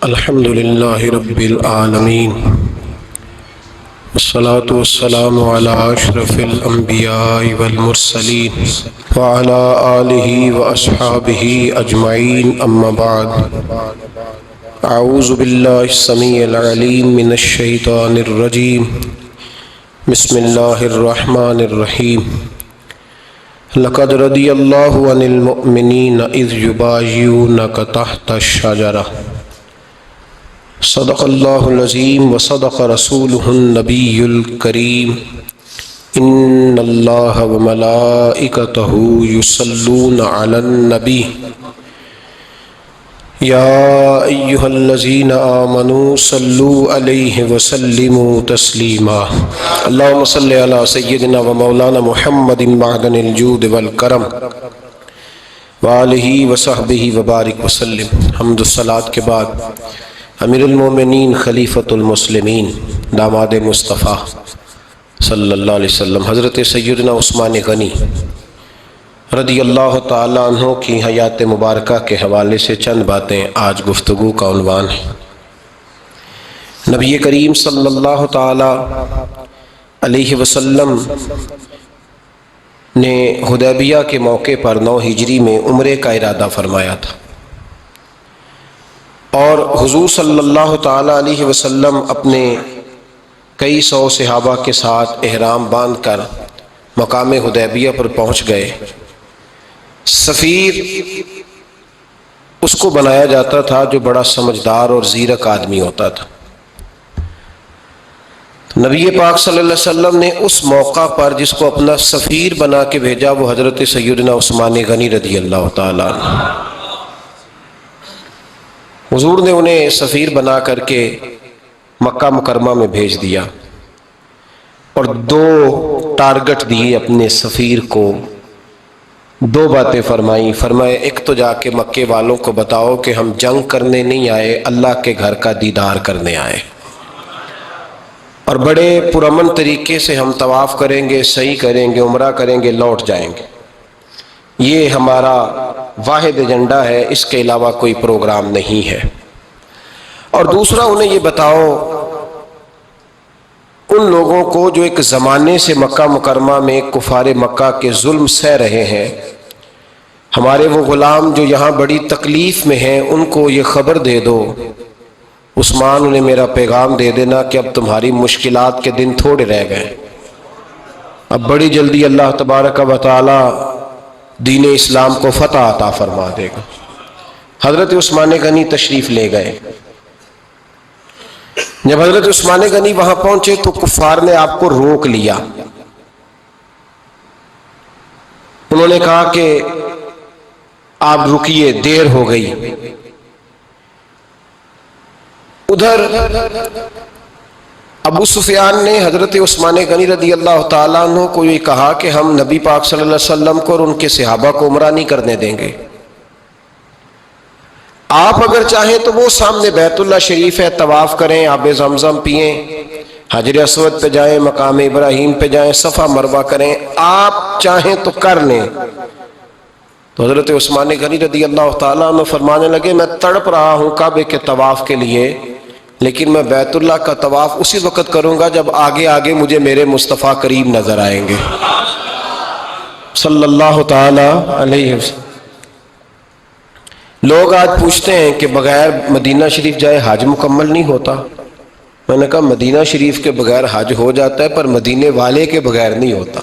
الحمد للہ رب العالمین والصلاة والسلام علی اشرف الانبیاء والمرسلین وعلی آلہ واصحابہ اجمعین اما بعد اعوذ باللہ السمیع العلیم من الشیطان الرجیم بسم اللہ الرحمن الرحیم لقد رضی اللہ عن المؤمنین اذ یبایعونک تحت الشجرہ صدق اللہ العظیم وصدق رسولہ النبی الکریم ان اللہ وملائکتہ یصلون علی النبی یا ایہا الذین آمنوا صلوا علیہ وسلموا تسلیما اللہم صلی علی سیدنا و مولانا محمد معدن الجود والکرم وآلہ وصحبہ وبارک وسلم۔ حمد الصلاۃ کے بعد امیر المومنین خلیفۃ المسلمین داماد مصطفیٰ صلی اللہ علیہ وسلم حضرت سیدنا عثمان غنی رضی اللہ تعالیٰ عنہ کی حیات مبارکہ کے حوالے سے چند باتیں آج گفتگو کا عنوان ہے۔ نبی کریم صلی اللہ تعالیٰ علیہ وسلم نے حدیبیہ کے موقع پر 9 ہجری میں عمرے کا ارادہ فرمایا تھا، اور حضور صلی اللہ تعالیٰ علیہ وسلم اپنے کئی سو صحابہ کے ساتھ احرام باندھ کر مقام حدیبیہ پر پہنچ گئے۔ سفیر اس کو بنایا جاتا تھا جو بڑا سمجھدار اور زیرک آدمی ہوتا تھا۔ نبی پاک صلی اللہ علیہ وسلم نے اس موقع پر جس کو اپنا سفیر بنا کے بھیجا وہ حضرت سیدنا عثمان غنی رضی اللہ تعالیٰ عنہ۔ حضور نے انہیں سفیر بنا کر کے مکہ مکرمہ میں بھیج دیا اور 2 ٹارگٹ دیے اپنے سفیر کو، 2 باتیں فرمائیں۔ فرمائے ایک تو جا کے مکے والوں کو بتاؤ کہ ہم جنگ کرنے نہیں آئے، اللہ کے گھر کا دیدار کرنے آئے، اور بڑے پرامن طریقے سے ہم طواف کریں گے، سعی کریں گے، عمرہ کریں گے، لوٹ جائیں گے۔ یہ ہمارا واحد ایجنڈا ہے، اس کے علاوہ کوئی پروگرام نہیں ہے۔ اور دوسرا انہیں یہ بتاؤ ان لوگوں کو جو ایک زمانے سے مکہ مکرمہ میں کفار مکہ کے ظلم سہ رہے ہیں، ہمارے وہ غلام جو یہاں بڑی تکلیف میں ہیں، ان کو یہ خبر دے دو، عثمان انہیں میرا پیغام دے دینا کہ اب تمہاری مشکلات کے دن تھوڑے رہ گئے، اب بڑی جلدی اللہ تبارک و تعالی دین اسلام کو فتح عطا فرما دے گا۔ حضرت عثمان غنی تشریف لے گئے۔ جب حضرت عثمان غنی وہاں پہنچے تو کفار نے آپ کو روک لیا۔ انہوں نے کہا کہ آپ رکیے، دیر ہو گئی۔ ادھر ابو سفیان نے حضرت عثمان غنی رضی اللہ تعالیٰ عنہ کو یہ کہا کہ ہم نبی پاک صلی اللہ علیہ وسلم کو اور ان کے صحابہ کو عمرہ نہیں کرنے دیں گے، آپ اگر چاہیں تو وہ سامنے بیت اللہ شریف ہے، طواف کریں، آب زمزم پئیں، حجر اسود پہ جائیں، مقام ابراہیم پہ جائیں، صفا مروہ کریں، آپ چاہیں تو کر لیں۔ تو حضرت عثمان غنی رضی اللہ تعالیٰ عنہ فرمانے لگے میں تڑپ رہا ہوں کعبے کے طواف کے لیے، لیکن میں بیت اللہ کا طواف اسی وقت کروں گا جب آگے آگے مجھے میرے مصطفیٰ کریم نظر آئیں گے صلی اللہ تعالی علیہ وسلم۔ لوگ آج پوچھتے ہیں کہ بغیر مدینہ شریف جائے حج مکمل نہیں ہوتا۔ میں نے کہا مدینہ شریف کے بغیر حج ہو جاتا ہے، پر مدینے والے کے بغیر نہیں ہوتا،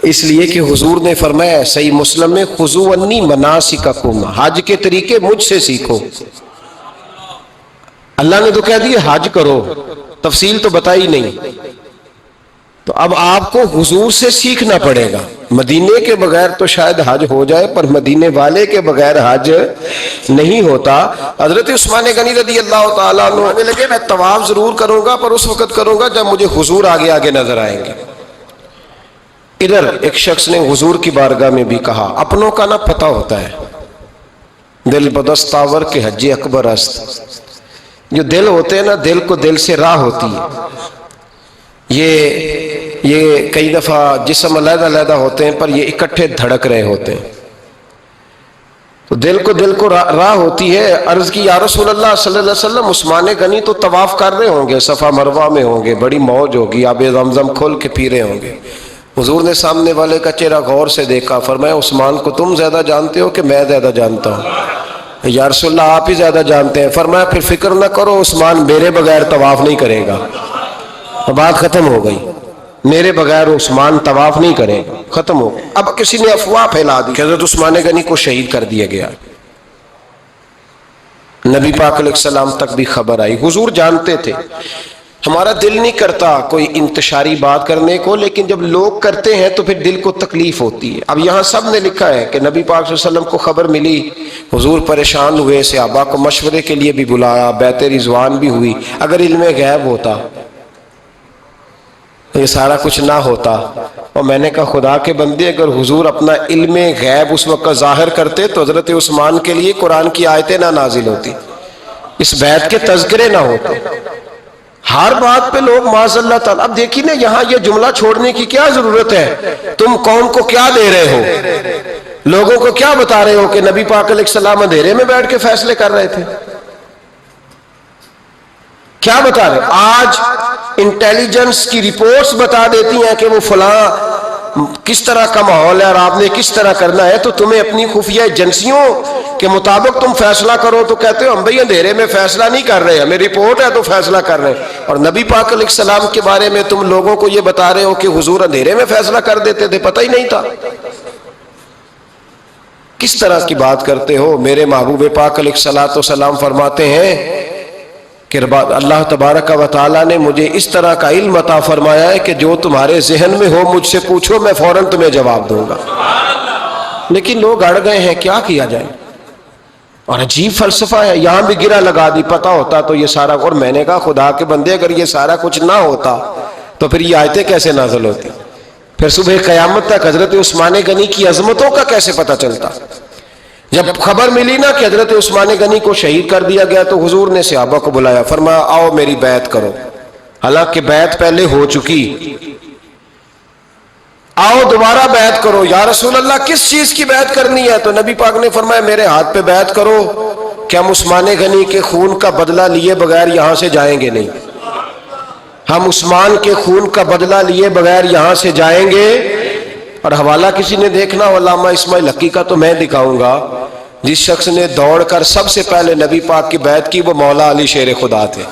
اس لیے کہ حضور نے فرمایا صحیح مسلم میں خذوا عنی مناسککم، حج کے طریقے مجھ سے سیکھو۔ اللہ نے تو کہہ دیا حج کرو، تفصیل تو بتائی نہیں، تو اب آپ کو حضور سے سیکھنا پڑے گا۔ مدینے کے بغیر تو شاید حج ہو جائے، پر مدینے والے کے بغیر حج نہیں ہوتا۔ حضرت عثمان غنی رضی اللہ تعالیٰ عنہ کہنے لگے میں طواف ضرور کروں گا، پر اس وقت کروں گا جب مجھے حضور آگے آگے نظر آئیں گے۔ ادھر ایک شخص نے حضور کی بارگاہ میں بھی کہا اپنوں کا نہ پتہ ہوتا ہے، دل بدستاور کے حج اکبر است۔ جو دل ہوتے ہیں نا، دل کو دل سے راہ ہوتی ہے، یہ کئی دفعہ جسم علیحدہ علیحدہ ہوتے ہیں پر یہ اکٹھے دھڑک رہے ہوتے ہیں۔ تو دل کو راہ ہوتی ہے. عرض کی یا رسول اللہ صلی اللہ علیہ وسلم عثمان غنی تو طواف کر رہے ہوں گے، صفا مروہ میں ہوں گے، بڑی موج ہوگی، آب زمزم کھول کے پی رہے ہوں گے. حضور نے سامنے والے کا چہرہ غور سے دیکھا، فرمایا عثمان کو تم زیادہ جانتے ہو کہ میں زیادہ جانتا ہوں؟ یا رسول اللہ آپ ہی زیادہ جانتے ہیں. فرمایا پھر فکر نہ کرو، عثمان میرے بغیر طواف نہیں کرے گا. بات ختم ہو گئی، میرے بغیر عثمان طواف نہیں کرے گا، ختم ہو. اب کسی نے افواہ پھیلا دی کہ حضرت عثمان غنی کو شہید کر دیا گیا. نبی پاک علیہ السلام تک بھی خبر آئی. حضور جانتے تھے ہمارا دل نہیں کرتا کوئی انتشاری بات کرنے کو، لیکن جب لوگ کرتے ہیں تو پھر دل کو تکلیف ہوتی ہے. اب یہاں سب نے لکھا ہے کہ نبی پاک صلی اللہ علیہ وسلم کو خبر ملی، حضور پریشان ہوئے، صحابہ کو مشورے کے لیے بھی بلایا، بیعت رضوان بھی ہوئی. اگر علم غیب ہوتا یہ سارا کچھ نہ ہوتا. اور میں نے کہا خدا کے بندے اگر حضور اپنا علم غیب اس وقت ظاہر کرتے تو حضرت عثمان کے لیے قرآن کی آیتیں نہ نازل ہوتی، اس بیعت کے تذکرے نہ ہوتے. ہر بات پہ لوگ معاذ اللہ تعالیٰ. اب دیکھیے نا یہاں یہ جملہ چھوڑنے کی کیا ضرورت ہے؟ تم قوم کو کیا دے رہے ہو؟ لوگوں کو کیا بتا رہے ہو کہ نبی پاک علیہ السلام اندھیرے میں بیٹھ کے فیصلے کر رہے تھے؟ کیا بتا رہے؟ آج انٹیلیجنس کی رپورٹس بتا دیتی ہیں کہ وہ فلاں کس طرح کا ماحول ہے اور آپ نے کس طرح کرنا ہے، تو تمہیں اپنی خفیہ ایجنسیوں کے مطابق تم فیصلہ کرو تو کہتے ہو ہم بھئی اندھیرے میں فیصلہ نہیں کر رہے، ہمیں رپورٹ ہے تو فیصلہ کر رہے ہیں. اور نبی پاک علیہ السلام کے بارے میں تم لوگوں کو یہ بتا رہے ہو کہ حضور اندھیرے میں فیصلہ کر دیتے تھے، پتہ ہی نہیں تھا. کس طرح کی بات کرتے ہو؟ میرے محبوب پاک علیہ الصلوۃ والسلام فرماتے ہیں کہ اللہ تبارک و تعالیٰ نے مجھے اس طرح کا علم عطا فرمایا ہے کہ جو تمہارے ذہن میں ہو مجھ سے پوچھو، میں فوراً تمہیں جواب دوں گا. لیکن لوگ اڑ گئے ہیں، کیا کیا جائے؟ اور عجیب فلسفہ ہے، یہاں بھی گرہ لگا دی. پتہ ہوتا تو یہ سارا. اور میں نے کہا خدا کے بندے اگر یہ سارا کچھ نہ ہوتا تو پھر یہ آیتیں کیسے نازل ہوتی؟ پھر صبح قیامت تک حضرت عثمان غنی کی عظمتوں کا کیسے پتہ چلتا؟ جب خبر ملی نا کہ حضرت عثمان غنی کو شہید کر دیا گیا تو حضور نے صحابہ کو بلایا، فرمایا آؤ میری بیعت کرو. حالانکہ بیعت پہلے ہو چکی، آؤ دوبارہ بیعت کرو. یا رسول اللہ کس چیز کی بیعت کرنی ہے؟ تو نبی پاک نے فرمایا میرے ہاتھ پہ بیعت کرو کہ ہم عثمان غنی کے خون کا بدلہ لیے بغیر یہاں سے جائیں گے نہیں. ہم عثمان کے خون کا بدلہ لیے بغیر یہاں سے جائیں گے. اور حوالہ کسی نے دیکھنا علامہ اسماعیل حقی کا تو میں دکھاؤں گا، جس شخص نے دوڑ کر سب سے پہلے نبی پاک کی بیعت کی وہ مولا علی شیر خدا تھے.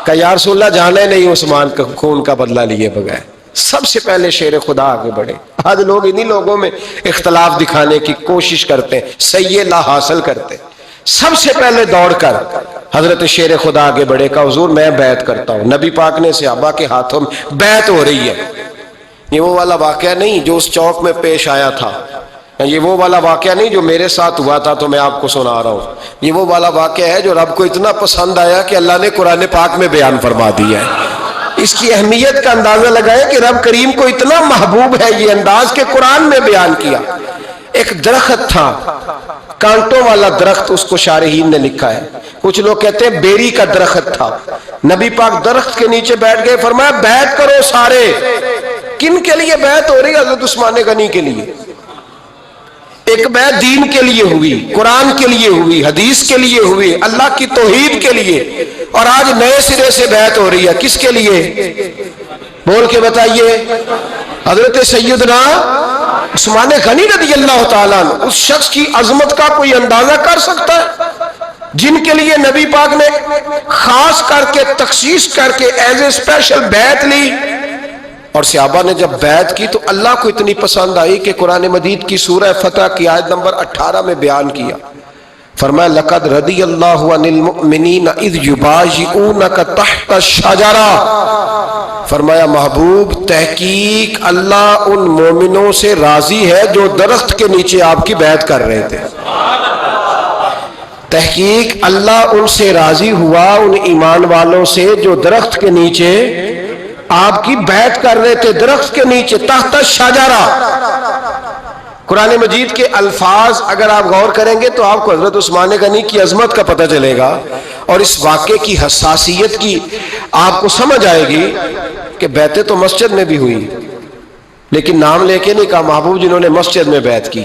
کہ یا رسول اللہ جانے نہیں عثمان کا خون کا بدلہ لیے بغیر. سب سے پہلے شیر خدا آگے بڑھے. آج لوگ انہی لوگوں میں اختلاف دکھانے کی کوشش کرتے ہیں، صحیح لا حاصل کرتے. سب سے پہلے دوڑ کر حضرت شیر خدا آگے بڑھے کہ حضور میں بیعت کرتا ہوں. نبی پاک نے صحابہ کے ہاتھوں میں بیعت ہو رہی ہے. یہ وہ والا واقعہ نہیں جو اس چوک میں پیش آیا تھا، یہ وہ والا واقعہ نہیں جو میرے ساتھ ہوا تھا تو میں آپ کو سنا رہا ہوں. یہ وہ والا واقعہ ہے جو رب کو اتنا پسند آیا کہ اللہ نے قرآن پاک میں بیان فرما دیا ہے. اس کی اہمیت کا اندازہ لگائے کہ رب کریم کو اتنا محبوب ہے یہ انداز کہ قرآن میں بیان کیا. ایک درخت تھا، کانٹوں والا درخت، اس کو شارحین نے لکھا ہے. کچھ لوگ کہتے ہیں بیری کا درخت تھا. نبی پاک درخت کے نیچے بیٹھ گئے، فرمایا بیعت کرو سارے. کن کے لیے بیعت ہو رہی ہے؟ حضرت عثمان غنی کے لیے. ایک بیعت دین کے لیے ہوئی، قرآن کے لیے ہوئی، حدیث کے لیے ہوئی، اللہ کی توحید کے لیے. اور آج نئے سرے سے بیعت ہو رہی ہے، کس کے لیے؟ بول کے بتائیے. حضرت سیدنا عثمان غنی رضی اللہ تعالیٰ عنہ، اس شخص کی عظمت کا کوئی اندازہ کر سکتا ہے جن کے لیے نبی پاک نے خاص کر کے تخصیص کر کے ایز اے اسپیشل بیعت لی. اور صحابہ نے جب بیعت کی تو اللہ کو اتنی پسند آئی کہ قرآن مجید کی سورہ فتح کی آیت نمبر 18 میں بیان کیا. فرمایا لقد رضی اللہ عن المؤمنین اذ یبایعونک تحت الشجرہ. فرمایا محبوب تحقیق اللہ ان مومنوں سے راضی ہے جو درخت کے نیچے آپ کی بیعت کر رہے تھے. تحقیق اللہ ان سے راضی ہوا، ان ایمان والوں سے جو درخت کے نیچے آپ کی بیعت کر رہے تھے. درخت کے نیچے تحت الشجرہ. قرآن مجید کے الفاظ اگر آپ غور کریں گے تو آپ کو حضرت عثمان غنی کی عظمت کا پتہ چلے گا اور اس واقعے کی حساسیت کی آپ کو سمجھ آئے گی کہ بیعتیں تو مسجد میں بھی ہوئی لیکن نام لے کے نہیں کہا محبوب جنہوں نے مسجد میں بیعت کی.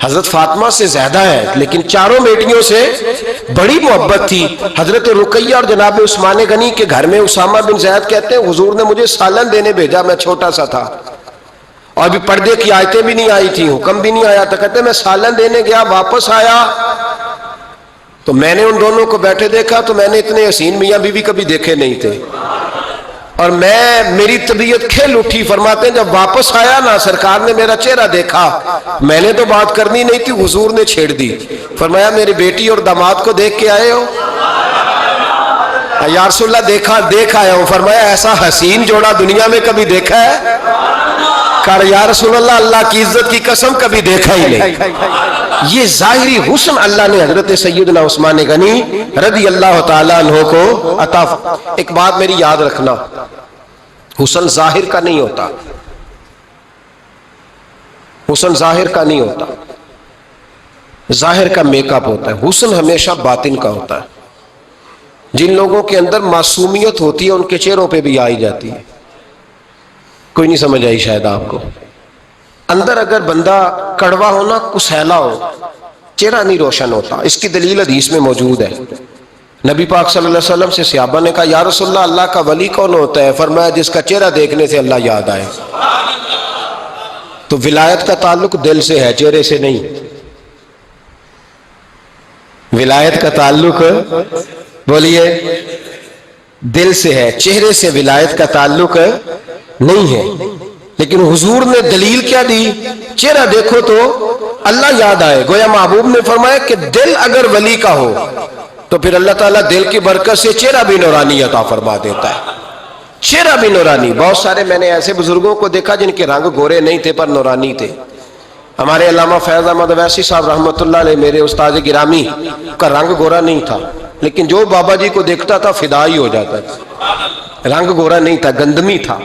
حضرت فاطمہ سے زیادہ ہے، لیکن چاروں بیٹیوں سے بڑی محبت تھی۔ حضرت رقیہ اور جناب عثمان غنی کے گھر میں اسامہ بن زید کہتے ہیں حضور نے مجھے سالن دینے بھیجا، میں چھوٹا سا تھا اور ابھی پردے کی آیتیں بھی نہیں آئی تھی، حکم بھی نہیں آیا تھا۔ کہتے ہیں میں سالن دینے گیا، واپس آیا تو میں نے ان دونوں کو بیٹھے دیکھا تو میں نے اتنے حسین میاں بیوی کبھی دیکھے نہیں تھے، اور میری طبیعت کھل اٹھی۔ فرماتے ہیں جب واپس آیا نا، سرکار نے میرا چہرہ دیکھا، میں نے تو بات کرنی نہیں تھی، حضور نے چھیڑ دی۔ فرمایا میری بیٹی اور داماد کو دیکھ کے آئے ہو؟ یا رسول اللہ دیکھ آیا ہوں۔ فرمایا ایسا حسین جوڑا دنیا میں کبھی دیکھا ہے؟ کہا یا رسول اللہ اللہ کی عزت کی قسم کبھی دیکھا ہی نہیں۔ یہ ظاہری حسن اللہ نے حضرت سیدنا عثمان غنی رضی اللہ تعالیٰ عنہ کو عطا۔ ایک بات میری یاد رکھنا، حسن ظاہر کا نہیں ہوتا، حسن ظاہر کا نہیں ہوتا، ظاہر کا میک اپ ہوتا ہے، حسن ہمیشہ باطن کا ہوتا ہے۔ جن لوگوں کے اندر معصومیت ہوتی ہے ان کے چہروں پہ بھی آئی جاتی ہے۔ کوئی نہیں سمجھ آئی شاید آپ کو۔ اندر اگر بندہ کڑوا ہونا، کسیلا ہو، چہرہ نہیں روشن ہوتا۔ اس کی دلیل حدیث میں موجود ہے۔ نبی پاک صلی اللہ علیہ وسلم سے صحابہ نے کہا یا رسول اللہ اللہ کا ولی کون ہوتا ہے؟ فرمایا جس کا چہرہ دیکھنے سے اللہ یاد آئے۔ تو ولایت کا تعلق دل سے ہے، چہرے سے نہیں۔ ولایت کا تعلق بولیے دل سے ہے، چہرے سے ولایت کا تعلق نہیں ہے۔ لیکن حضور نے دلیل کیا دی؟ چہرہ دیکھو تو اللہ یاد آئے۔ گویا محبوب نے فرمایا کہ دل اگر ولی کا ہو تو پھر اللہ تعالیٰ دل کی برکت سے چہرہ بھی نورانی عطا فرما دیتا ہے، چہرہ بھی نورانی۔ بہت سارے میں نے ایسے بزرگوں کو دیکھا جن کے رنگ گورے نہیں تھے پر نورانی تھے۔ ہمارے علامہ فیض احمد اویسی صاحب رحمۃ اللہ علیہ، میرے استاد گرامی، کا رنگ گورا نہیں تھا، لیکن جو بابا جی کو دیکھتا تھا فدا ہی ہو جاتا تھا۔ رنگ گورا نہیں تھا، گندمی تھا،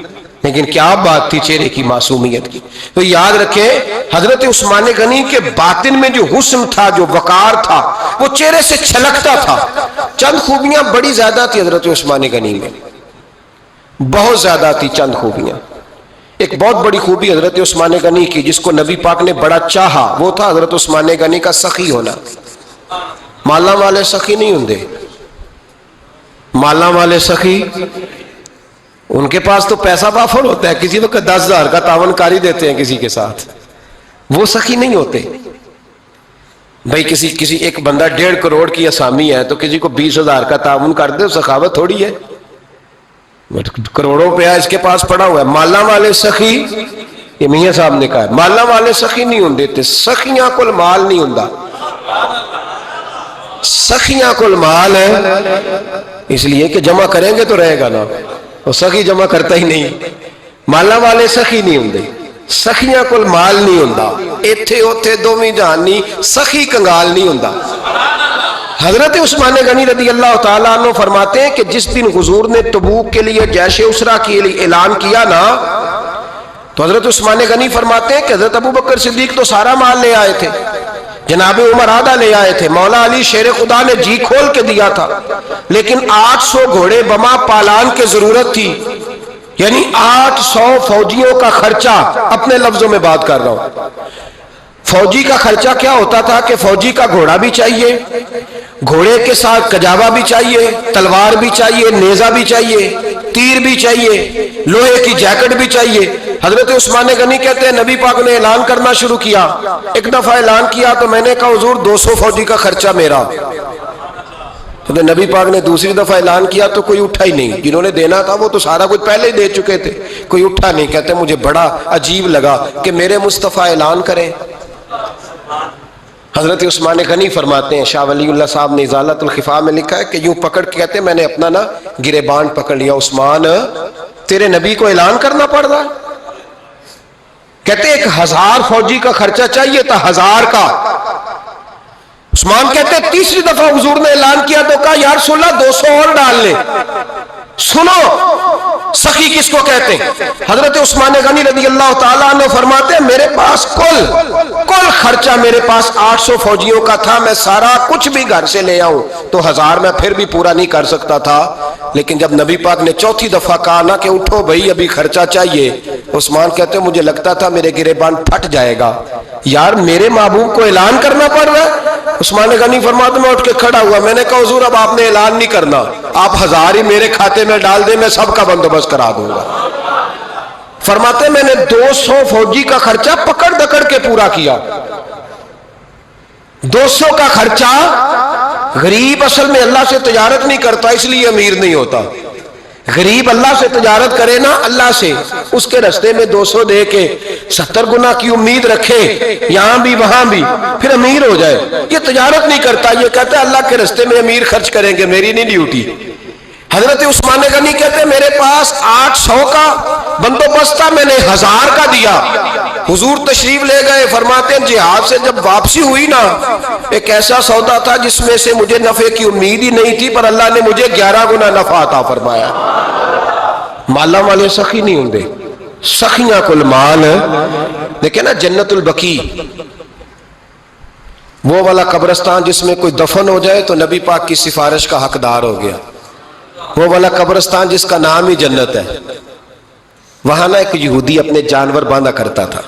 لیکن کیا بات تھی چہرے کی معصومیت کی۔ تو یاد رکھیں حضرت عثمان غنی کے باطن میں جو حسن تھا، جو وقار تھا، وہ چہرے سے چھلکتا تھا۔ چند خوبیاں بڑی زیادہ تھی حضرت عثمان غنی میں، بہت زیادہ تھی چند خوبیاں۔ ایک بہت بڑی خوبی حضرت عثمان غنی کی جس کو نبی پاک نے بڑا چاہا، وہ تھا حضرت عثمان غنی کا سخی ہونا۔ مالا والے سخی نہیں ہوندے، مالا والے سخی ان کے پاس تو پیسہ بافر ہوتا ہے، کسی وقت 10,000 کا تعاون کاری دیتے ہیں کسی کے ساتھ، وہ سخی نہیں ہوتے۔ بھائی کسی ایک بندہ 1.5 کروڑ کی اسامی ہے تو کسی کو 20,000 کا تعاون کر دے، سخاوت تھوڑی ہے، کروڑوں روپیہ اس کے پاس پڑا ہوا ہے۔ مالا والے سخی، یہ میاں صاحب نے کہا مالا والے سخی نہیں ہوندے، سخیاں کل مال نہیں ہوندا، سخیاں کل مال ہے، اس لیے کہ جمع کریں گے تو رہے گا نا، وہ سخی جمع کرتا ہی نہیں۔ مالا والے سخی نہیں ہوندے، سخیاں کل مال نہیں ہوندا، ایتھے اوتھے دوویں جہان نہیں، سخی کنگال نہیں ہوندا۔ حضرت عثمان غنی رضی اللہ تعالیٰ عنہ فرماتے ہیں کہ جس دن حضور نے تبوک کے لیے جیش اسرا کے لیے اعلان کیا نا، تو حضرت عثمان غنی فرماتے ہیں کہ حضرت ابو بکر صدیق تو سارا مال لے آئے تھے، جناب عمر آدھا لے آئے تھے، مولا علی شیر خدا نے جی کھول کے دیا تھا، لیکن 800 گھوڑے بما پالان کی ضرورت تھی، یعنی 800 فوجیوں کا خرچہ۔ اپنے لفظوں میں بات کر رہا ہوں، فوجی کا خرچہ کیا ہوتا تھا کہ فوجی کا گھوڑا بھی چاہیے، گھوڑے کے ساتھ کجاوا بھی چاہیے، تلوار بھی چاہیے، نیزہ بھی چاہیے، تیر بھی چاہیے، لوہے کی جیکٹ بھی چاہیے۔ حضرت عثمان غنی کہتے ہیں نبی پاک نے اعلان کرنا شروع کیا، ایک دفعہ اعلان کیا تو میں نے کہا حضور 200 فوجی کا خرچہ میرا۔ تو نبی پاک نے دوسری دفعہ اعلان کیا تو کوئی اٹھا ہی نہیں، جنہوں نے دینا تھا وہ تو سارا کچھ پہلے ہی دے چکے تھے، کوئی اٹھا نہیں۔ کہتے مجھے بڑا عجیب لگا کہ میرے مصطفیٰ اعلان کریں۔ حضرت عثمان غنی فرماتے ہیں، شاہ ولی اللہ صاحب نے ازالت الخفا میں لکھا ہے کہ یوں پکڑ کے کہتے ہیں میں نے اپنا نا گریبان پکڑ لیا، عثمان تیرے نبی کو اعلان کرنا پڑ رہا ہے؟ کہتے 1000 فوجی کا خرچہ چاہیے تھا، 1000 کا۔ عثمان کہتے تیسری دفعہ حضور نے اعلان کیا تو کہا یا رسول اللہ 200 اور ڈال لیں۔ سنو سخی کس کو کہتے ہیں؟ حضرت عثمان غنی رضی اللہ تعالیٰ عنہ فرماتے ہیں میرے پاس کل خرچہ میرے پاس 800 فوجیوں کا تھا، میں سارا کچھ بھی گھر سے لے آؤں تو 1000 میں پھر بھی پورا نہیں کر سکتا تھا، لیکن جب نبی پاک نے چوتھی دفعہ کہا نا کہ اٹھو بھائی ابھی خرچہ چاہیے، عثمان کہتے ہیں مجھے لگتا تھا میرے گریبان پھٹ جائے گا، یار میرے محبوب کو اعلان کرنا پڑ رہا ہے۔ عثمان غنی فرماتے میں اٹھ کے کھڑا ہوا، میں نے کہا حضور اب آپ نے اعلان نہیں کرنا، آپ 1000 ہی میرے کھاتے میں ڈال دیں، میں سب کا بندوبست کرا دوں گا۔ فرماتے میں نے 200 فوجی کا خرچہ پکڑ دکڑ کے پورا کیا۔ 200 کا خرچہ، غریب اصل میں اللہ سے تجارت نہیں کرتا اس لیے امیر نہیں ہوتا، غریب اللہ سے تجارت کرے نا، اللہ سے اس کے رستے میں 200 دے کے 70 گنا کی امید رکھے یہاں بھی وہاں بھی، پھر امیر ہو جائے۔ یہ تجارت نہیں کرتا، یہ کہتا ہے اللہ کے رستے میں امیر خرچ کریں گے، میری نہیں ڈیوٹی۔ حضرت عثمان غنی کہتے ہیں میرے پاس 800 کا بندوبست تھا، میں نے 1000 کا دیا۔ حضور تشریف لے گئے، فرماتے ہیں جہاد سے جب واپسی ہوئی نا، ایک ایسا سودا تھا جس میں سے مجھے نفع کی امید ہی نہیں تھی، پر اللہ نے مجھے 11 گنا نفع عطا فرمایا۔ مالا والے سخی نہیں ہوں گے، سخیاں کل مال دیکھیں نا، جنت البقیع وہ والا قبرستان جس میں کوئی دفن ہو جائے تو نبی پاک کی سفارش کا حقدار ہو گیا، وہ والا قبرستان جس کا نام ہی جنت ہے۔ وہاں نا ایک یہودی اپنے جانور باندھا کرتا تھا،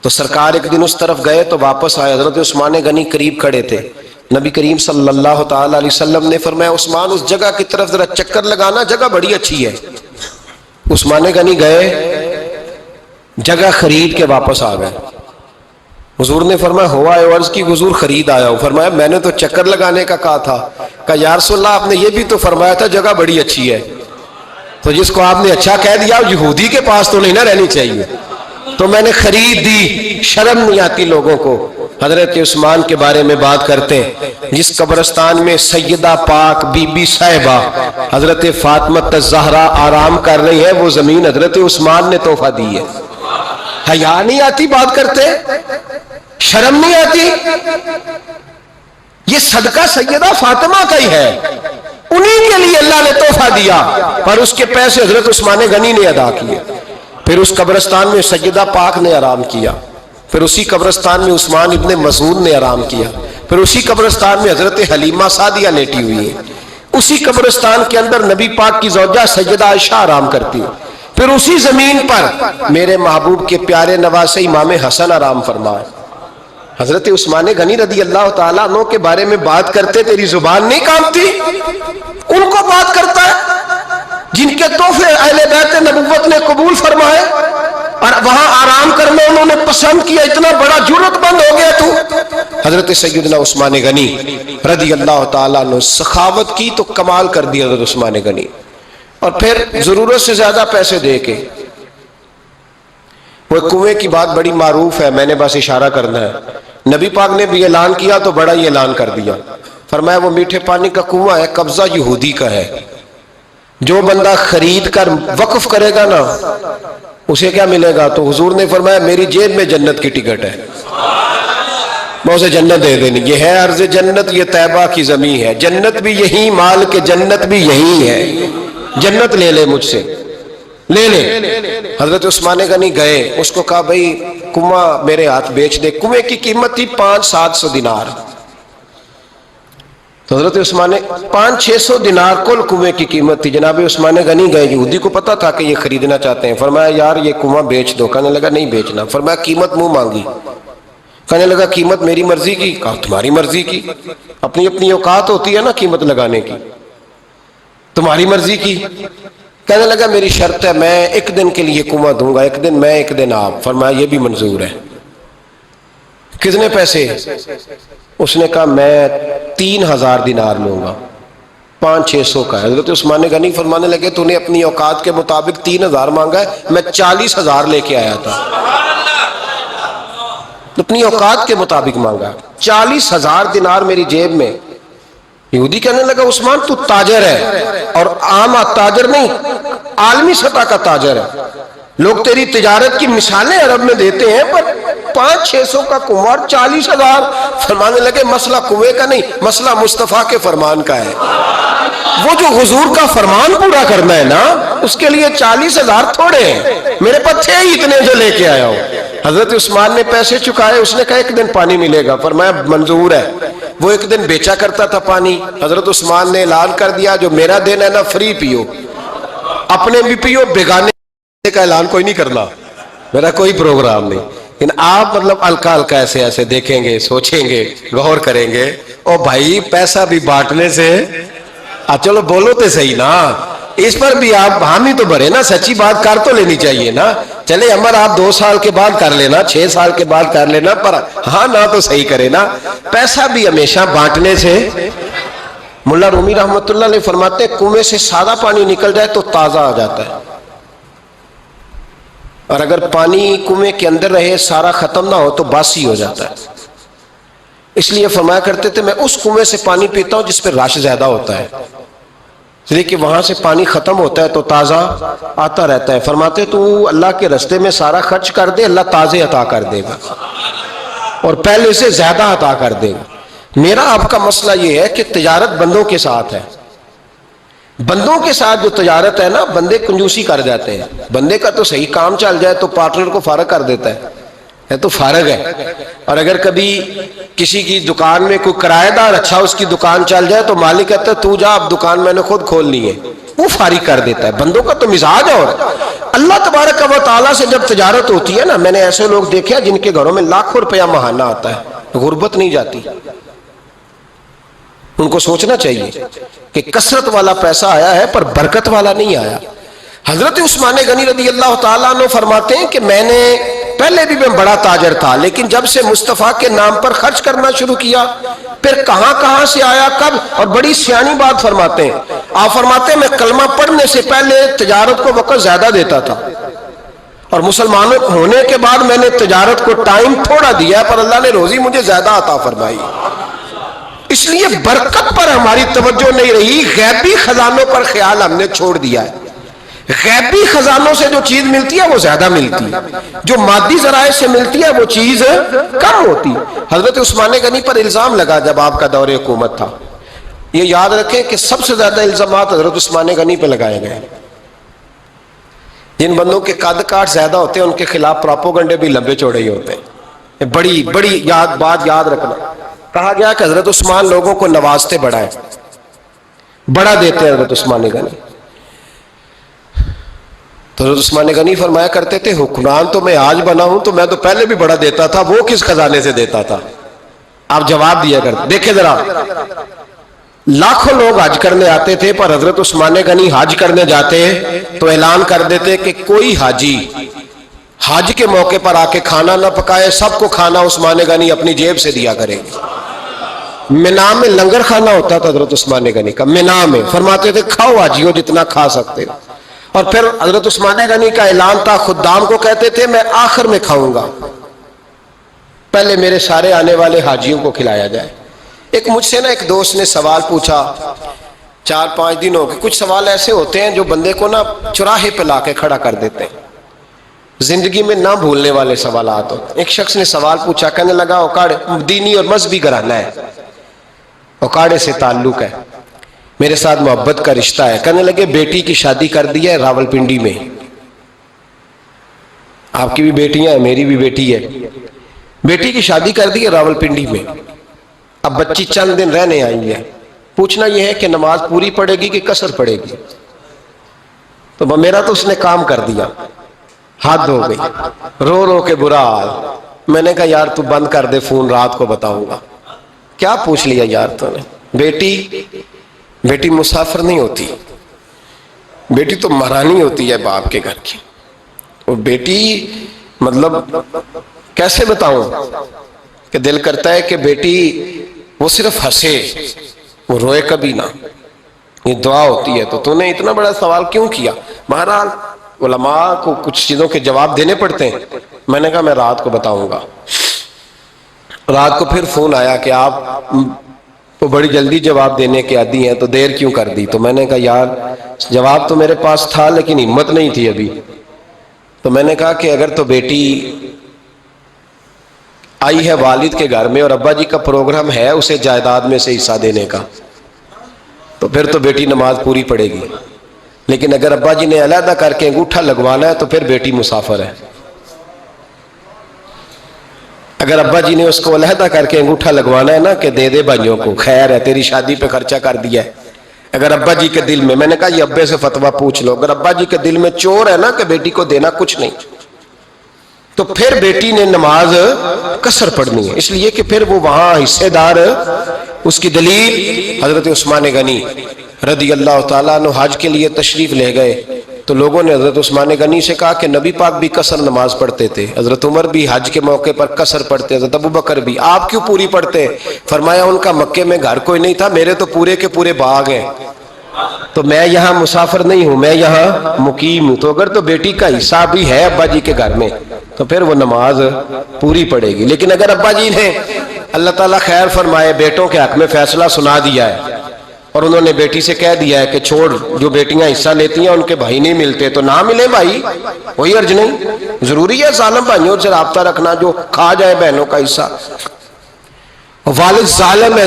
تو سرکار ایک دن اس طرف گئے تو واپس آئے، حضرت عثمان غنی قریب کھڑے تھے، نبی کریم صلی اللہ تعالی علیہ وسلم نے فرمایا عثمان اس جگہ کی طرف ذرا چکر لگانا، جگہ بڑی اچھی ہے۔ عثمان غنی گئے، جگہ خرید کے واپس آ گئے۔ حضور نے فرمایا ہوا ہے؟ عرض کی حضور خرید آیا ہوں۔ فرمایا میں نے تو چکر لگانے کا کہا تھا۔ کہا یا رسول اللہ آپ نے یہ بھی تو فرمایا تھا جگہ بڑی اچھی ہے، تو جس کو آپ نے اچھا کہہ دیا یہودی کے پاس تو نہیں نہ رہنی چاہیے، تو میں نے خرید دی۔ شرم نہیں آتی لوگوں کو۔ حضرت عثمان کے بارے میں بات کرتے ہیں، جس قبرستان میں سیدہ پاک بی بی صاحبہ حضرت فاطمہ الزہرا آرام کر رہی ہے، وہ زمین حضرت عثمان نے تحفہ دی ہے۔ حیا نہیں آتی بات کرتے؟ شرم نہیں آتی؟ یہ صدقہ سیدہ فاطمہ کا ہی ہے، انہی کے لیے اللہ نے تحفہ دیا، پر اس کے پیسے حضرت عثمان غنی نے ادا کیے۔ پھر اس قبرستان میں سیدہ پاک نے آرام کیا، پھر اسی قبرستان میں عثمان ابن مسعود نے آرام کیا، پھر اسی قبرستان میں حضرت حلیمہ سعدیہ لیٹی ہوئی ہے، اسی قبرستان کے اندر نبی پاک کی زوجہ سیدہ عائشہ آرام کرتی ہے، پھر اسی زمین پر میرے محبوب کے پیارے نواسے امام حسن آرام فرمائے۔ حضرت عثمان غنی رضی اللہ تعالیٰ عنہ کے بارے میں بات کرتے تیری زبان نہیں کانپتی؟ ان کو بات کرتا ہے جن کے تحفے اہل بیت نبوت نے قبول فرمائے اور وہاں آرام کرنا انہوں نے پسند کیا، اتنا بڑا جرت مند ہو گیا تو۔ حضرت سیدنا عثمان غنی رضی اللہ تعالیٰ عنہ سخاوت کی تو کمال کر دیا حضرت عثمان غنی، اور پھر ضرورت سے زیادہ پیسے دے کے وہ کنویں کی بات بڑی معروف ہے، میں نے بس اشارہ کرنا ہے، نبی پاک نے بھی اعلان کیا تو بڑا ہی اعلان کر دیا، فرمایا وہ میٹھے پانی کا کنواں ہے، قبضہ یہودی کا ہے، جو بندہ خرید کر وقف کرے گا نا اسے کیا ملے گا؟ تو حضور نے فرمایا میری جیب میں جنت کی ٹکٹ ہے، میں اسے جنت دے دینی، یہ ہے عرض جنت، یہ طیبہ کی زمین ہے، جنت بھی یہی، مال کے جنت بھی یہی ہے، جنت لے لے مجھ سے، لے لے۔ حضرت عثمان غنی گئے، اس کو کہا بھئی کنواں میرے ہاتھ بیچ دے، کنویں کی قیمت تھی 500-700 دینار، تو حضرت عثمان 500-600 دینار کل کنویں کی قیمت تھی۔ جناب عثمان غنی گئے، یہودی کو پتا تھا کہ یہ خریدنا چاہتے ہیں، فرمایا یار یہ کنواں بیچ دو، کہنے لگا نہیں بیچنا، فرمایا قیمت منہ مانگی، کہنے لگا قیمت میری مرضی کی، کہا تمہاری مرضی کی، اپنی اپنی اوقات ہوتی ہے نا قیمت لگانے کی، تمہاری مرضی کی، کہنے لگا میری شرط ہے میں ایک دن کے لیے کنواں دوں گا، ایک دن میں ایک دن آپ، فرمایا یہ بھی منظور ہے، کتنے پیسے؟ اس نے کہا میں 3000 دینار لوں گا، 500-600 کا ہے۔ حضرت عثمان غنی فرمانے لگے تو نے اپنی اوقات کے مطابق 3000 مانگا ہے، میں 40,000 لے کے آیا تھا، اپنی اوقات کے مطابق مانگا، 40,000 دینار میری جیب میں۔ یہودی کہنے لگا عثمان تو تاجر ہے، اور عام تاجر نہیں، عالمی سطح کا تاجر ہے، لوگ تیری تجارت کی مثالیں عرب میں دیتے ہیں، پر 500-600 کا کنواں 40,000، فرمانے لگے مسئلہ کنویں کا نہیں، مسئلہ مصطفیٰ کے فرمان کا ہے، وہ جو حضور کا فرمان پورا کرنا ہے نا اس کے لیے 40,000 تھوڑے ہیں، میرے پاس تھے ہی اتنے جو لے کے آیا ہوں۔ حضرت عثمان نے پیسے چکائے، اس نے کہا ایک دن پانی ملے گا، فرمایا منظور ہے، وہ ایک دن بیچا کرتا تھا پانی، حضرت عثمان نے اعلان کر دیا جو میرا دن ہے نا فری پیو، اپنے بھی پیو بیگانے کا اعلان کوئی نہیں کرنا، میرا کوئی پروگرام نہیں، لیکن آپ مطلب ہلکا ہلکا ایسے ایسے دیکھیں گے، سوچیں گے، غور کریں گے، او بھائی پیسہ بھی بانٹنے سے چلو بولو تو صحیح نا، اس پر بھی آپ حامی تو بھرے نا، سچی بات کر تو لینی چاہیے نا، چلے عمر آپ 2 سال کے بعد کر لینا، 6 سال کے بعد کر لینا، پر ہاں نہ تو صحیح کرے نا، پیسہ بھی ہمیشہ بانٹنے سے۔ ملا رومی رحمت اللہ علیہ فرماتے ہیں کنویں سے سادہ پانی نکل جائے تو تازہ آ جاتا ہے، اور اگر پانی کنویں کے اندر رہے سارا ختم نہ ہو تو باسی ہو جاتا ہے۔ اس لیے فرمایا کرتے تھے میں اس کنویں سے پانی پیتا ہوں جس پہ رش زیادہ ہوتا ہے، اس لیے کہ وہاں سے پانی ختم ہوتا ہے تو تازہ آتا رہتا ہے۔ فرماتے تو اللہ کے رستے میں سارا خرچ کر دے، اللہ تازے عطا کر دے گا اور پہلے سے زیادہ عطا کر دے گا۔ میرا آپ کا مسئلہ یہ ہے کہ تجارت بندوں کے ساتھ ہے، بندوں کے ساتھ جو تجارت ہے نا، بندے کنجوسی کر جاتے ہیں، بندے کا تو صحیح کام چل جائے تو پارٹنر کو فارغ کر دیتا ہے تو فارغ ہے، اور اگر کبھی کسی کی دکان میں کوئی کرایہ دار اچھا اس کی دکان چل جائے تو مالک کہتا ہے تو جا، اب دکان میں نے خود کھول لی ہے، وہ فارغ کر دیتا ہے۔ بندوں کا تو مزاج ہے، اور اللہ تبارک و تعالیٰ سے جب تجارت ہوتی ہے نا، میں نے ایسے لوگ دیکھے جن کے گھروں میں لاکھوں روپیہ ماہانہ آتا ہے، غربت نہیں جاتی۔ ان کو سوچنا چاہیے کہ کثرت والا پیسہ آیا ہے پر برکت والا نہیں آیا۔ حضرت عثمان غنی رضی اللہ تعالیٰ عنہ فرماتے ہیں کہ پہلے بھی میں بڑا تاجر تھا، لیکن جب سے مصطفیٰ کے نام پر خرچ کرنا شروع کیا، پھر کہاں کہاں سے آیا کب، اور بڑی سیانی بات فرماتے ہیں، آپ فرماتے ہیں میں کلمہ پڑھنے سے پہلے تجارت کو وقت زیادہ دیتا تھا، اور مسلمان ہونے کے بعد میں نے تجارت کو ٹائم تھوڑا دیا پر اللہ نے روزی مجھے زیادہ عطا فرمائی۔ اس لیے برکت پر ہماری توجہ نہیں رہی، غیبی خزانوں پر خیال ہم نے چھوڑ دیا ہے۔ غیبی خزانوں سے جو چیز ملتی ہے وہ زیادہ ملتی ہے، جو مادی ذرائع سے ملتی ہے وہ چیز کم ہوتی ہے۔ حضرت عثمان غنی پر الزام لگا جب آپ کا دور حکومت تھا، یہ یاد رکھیں کہ سب سے زیادہ الزامات حضرت عثمان غنی پہ لگائے گئے۔ جن بندوں کے قد کاٹ زیادہ ہوتے ہیں ان کے خلاف پراپوگنڈے بھی لمبے چوڑے ہی ہوتے ہیں۔ بڑی بڑی بات یاد رکھنا، کہا گیا کہ حضرت عثمان لوگوں کو نوازتے بڑا ہے، بڑا دیتے ہیں حضرت عثمان غنی۔ تو حضرت عثمان غنی فرمایا کرتے تھے حکمران تو میں آج بنا ہوں تو میں تو پہلے بھی بڑا دیتا تھا، وہ کس خزانے سے دیتا تھا؟ آپ جواب دیا کرتے۔ دیکھیں ذرا، لاکھوں لوگ حج کرنے آتے تھے پر حضرت عثمان غنی حج کرنے جاتے تو اعلان کر دیتے کہ کوئی حاجی حج کے موقع پر آ کے کھانا نہ پکائے، سب کو کھانا عثمان غنی اپنی جیب سے دیا کرے گے۔ مینا میں لنگر کھانا ہوتا تھا حضرت عثمان غنی کا، مینا میں فرماتے تھے کھاؤ حاجیو جتنا کھا سکتے ہو، اور پھر حضرت عثمان غنی کا اعلان تھا، خدام کو کہتے تھے میں آخر میں کھاؤں گا، پہلے میرے سارے آنے والے حاجیوں کو کھلایا جائے۔ ایک مجھ سے ایک دوست نے سوال پوچھا 4-5 دن ہو گئے، کچھ سوال ایسے ہوتے ہیں جو بندے کو چوراہے پہ لا کے کھڑا کر دیتے ہیں، زندگی میں نہ بھولنے والے سوالات ہوتے ہیں۔ ایک شخص نے سوال پوچھا، کہنے لگا اوکاڑے دینی اور مذہبی گھرانہ ہے، اوکاڑے سے تعلق ہے، میرے ساتھ محبت کا رشتہ ہے، کہنے لگے بیٹی کی شادی کر دی ہے راولپنڈی میں، آپ کی بھی بیٹیاں ہیں میری بھی بیٹی ہے، بیٹی کی شادی کر دی ہے راولپنڈی میں، اب بچی چند دن رہنے آئی ہے، پوچھنا یہ ہے کہ نماز پوری پڑے گی کہ قصر پڑے گی؟ تو میرا تو اس نے کام کر دیا، حد ہو گئی، رو رو کے برا حال۔ میں نے کہا یار تو بند کر دے فون، رات کو بتاؤں گا۔ کیا پوچھ لیا یار تو نے؟ بیٹی مسافر نہیں ہوتی، بیٹی تو مہرانی ہوتی ہے باپ کے گھر کی، وہ بیٹی مطلب کیسے بتاؤں کہ دل کرتا ہے کہ بیٹی وہ صرف ہنسے، وہ روئے کبھی نہ، یہ دعا ہوتی ہے۔ تو نے اتنا بڑا سوال کیوں کیا؟ بہرحال علماء کو کچھ چیزوں کے جواب دینے پڑتے ہیں۔ میں نے کہا میں رات کو بتاؤں گا۔ رات کو پھر فون آیا کہ آپ تو بڑی جلدی جواب دینے کے عادی ہیں تو دیر کیوں کر دی؟ تو میں نے کہا یار جواب تو میرے پاس تھا لیکن ہمت نہیں تھی ابھی۔ تو میں نے کہا کہ اگر تو بیٹی آئی ہے والد کے گھر میں اور ابا جی کا پروگرام ہے اسے جائیداد میں سے حصہ دینے کا، تو پھر تو بیٹی نماز پوری پڑے گی، لیکن اگر ابا جی نے علیحدہ کر کے انگوٹھا لگوانا ہے تو پھر بیٹی مسافر ہے۔ اگر ابا جی نے اس کو علیحدہ کر کے انگوٹھا لگوانا ہے نا کہ دے دے بھائیوں کو، خیر ہے تیری شادی پہ خرچہ کر دیا ہے، اگر ابا جی کے دل میں نے کہا یہ ابے سے فتویٰ پوچھ لو، اگر ابا جی کے دل میں چور ہے نا کہ بیٹی کو دینا کچھ نہیں، تو پھر بیٹی نے نماز قصر پڑھنی ہے، اس لیے کہ پھر وہ وہاں حصے دار۔ اس کی دلیل حضرت عثمان غنی رضی اللہ تعالیٰ عنہ حج کے لیے تشریف لے گئے تو لوگوں نے حضرت عثمان غنی سے کہا کہ نبی پاک بھی قصر نماز پڑھتے تھے، حضرت عمر بھی حج کے موقع پر قصر پڑھتے، حضرت ابو بکر بھی، آپ کیوں پوری پڑھتے؟ فرمایا ان کا مکے میں گھر کوئی نہیں تھا، میرے تو پورے کے پورے باغ ہیں، تو میں یہاں مسافر نہیں ہوں، میں یہاں مقیم ہوں، تو اگر تو بیٹی کا حصہ بھی ہے ابا جی کے گھر میں تو پھر وہ نماز پوری پڑے گی۔ لیکن اگر ابا جی نے اللہ تعالیٰ خیر فرمائے بیٹوں کے حق میں فیصلہ سنا دیا ہے اور انہوں نے بیٹی سے کہہ دیا ہے کہ چھوڑ، جو بیٹیاں حصہ لیتی ہیں ان کے بھائی نہیں ملتے تو نہ ملے بھائی، کوئی عرض نہیں، ضروری ہے ظالم بھائیوں سے رابطہ رکھنا جو کھا جائے بہنوں کا حصہ۔ والد ظالم ہے،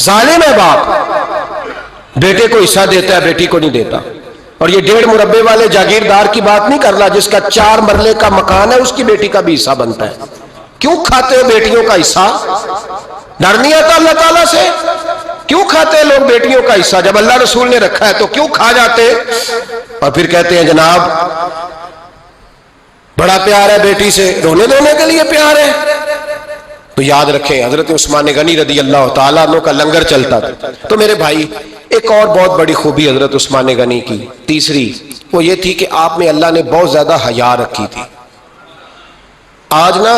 ظالم ہے باپ، بیٹے کو حصہ دیتا ہے بیٹی کو نہیں دیتا۔ اور یہ 1.5 مربے والے جاگیردار کی بات نہیں کر رہا جس کا 4 مرلے کا مکان ہے، اس کی بیٹی کا بھی حصہ بنتا ہے۔ کیوں کھاتے ہو بیٹیوں کا حصہ؟ ڈر نہیں آتا اللہ تعالیٰ سے؟ کیوں کھاتے ہیں لوگ بیٹیوں کا حصہ؟ جب اللہ رسول نے رکھا ہے تو کیوں کھا جاتے؟ اور پھر کہتے ہیں جناب بڑا پیار ہے بیٹی سے، رونے دھونے کے لیے پیار ہے۔ تو یاد رکھیں حضرت عثمان غنی رضی اللہ تعالیٰ عنہ کا لنگر چلتا تھا۔ تو میرے بھائی ایک اور بہت بڑی خوبی حضرت عثمان غنی کی تیسری وہ یہ تھی کہ آپ میں اللہ نے بہت زیادہ حیا رکھی تھی۔ آج نا